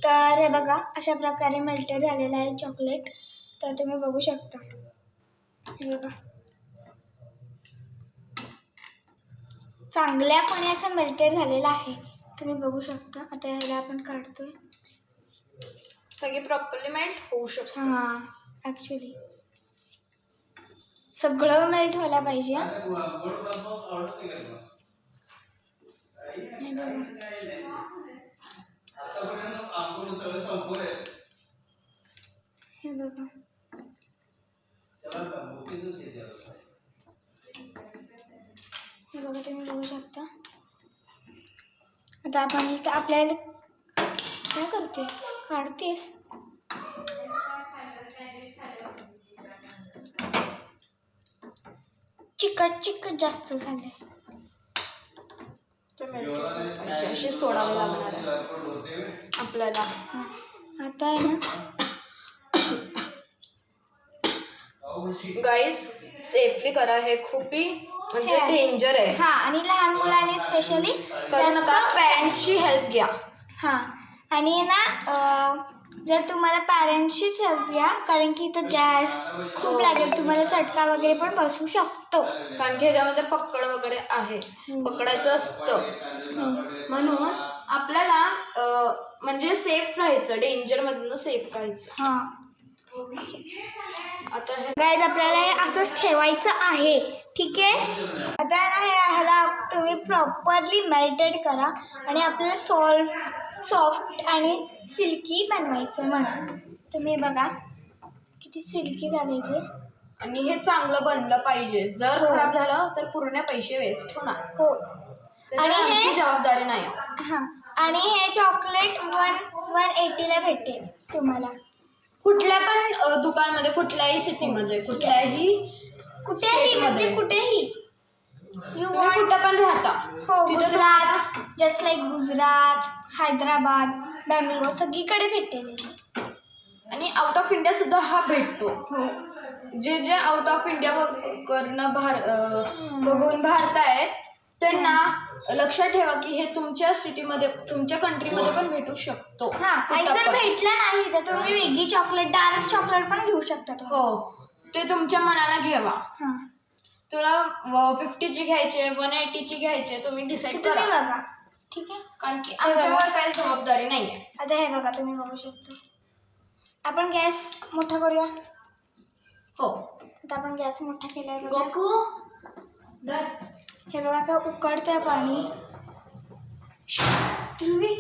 तर हे बघा अशा प्रकारे मेल्टेड झालेलं आहे चॉकलेट. तर तुम्ही बघू शकता, हे बघा चांगल्यापणे असं मेल्टेड झालेलं आहे. तुम्ही बघू शकता. आता ह्याला आपण काढतोय. सगळे प्रॉपरली मेल्ट होऊ शकतो. हां, ॲक्च्युली सगळं मेल्ट व्हायला पाहिजे. हे बघा हे बघा तुम्ही बघू शकता. आता आपण आपल्याला काय करतेस, काढतेस. चिकट जास्त झालंय. अशी सोडावे लागणार आहे आपल्याला. आता आहे ना गाईज, सेफली करा. हे खूपही म्हणजे डेंजर आहे. हां, आणि लहान मुलांनी स्पेशली करू नका. पॅरेंट्सची हेल्प घ्या. हां, आणि ना जर तुम्हाला पॅरेंट्सचीच हेल्प घ्या, कारण की इथं गॅस खूप लागेल. तुम्हाला चटका वगैरे पण बसू शकतो, कारण की ह्याच्यामध्ये पकड वगैरे आहे, पकडायचं असतं. म्हणून आपल्याला म्हणजे सेफ राहायचं, डेंजरमधून सेफ राहायचं. हां. आता हे गाईज आपल्याला हे असंच ठेवायचं आहे, ठीक आहे. आता ना ह्याला तुम्ही प्रॉपरली मेल्टेड करा आणि आपल्याला सॉफ्ट आणि सिल्की बनवायचं. म्हणून तुम्ही बघा किती सिल्की झाले ते. आणि हे चांगलं बनलं पाहिजे. जर खराब झालं तर पूर्ण पैसे वेस्ट होणार. हो, आणि आमची जबाबदारी नाही. हां, आणि हे चॉकलेट 180ला भेटेल तुम्हाला कुठल्या पण दुकानमध्ये, कुठल्याही सिटीमध्ये, कुठेही म्हणजे कुठेही. तुम्ही कुठं पण राहता. हो, गुजरात, जस्ट लाईक गुजरात, हैदराबाद, बँगलोर सगळीकडे भेटेल. आणि आउट ऑफ इंडिया सुद्धा हा भेटतो. हो, जे आउट ऑफ इंडिया बघून भारत आहेत त्यांना लक्षात ठेवा की हे तुमच्या सिटीमध्ये, तुमच्या कंट्रीमध्ये पण भेटू शकतो. हां, आणि जर भेटलं नाही तर तुम्ही वेगळी चॉकलेट, डार्क चॉकलेट पण घेऊ शकता. हो, ते तुमच्या मनाला घ्यावा. हां, तुला 50ची घ्यायचे, 180ची घ्यायचे, तुम्ही डिसाईड करा. बघा, ठीक आहे. कारण की आमच्यावर काही जबाबदारी नाही आहे. आता हे बघा तुम्ही बघू शकता. आपण गॅस मोठा करूया. हो, आता आपण गॅस मोठा केलाय. गोकू हे बघा का उकडतंय पाणी. तुम्ही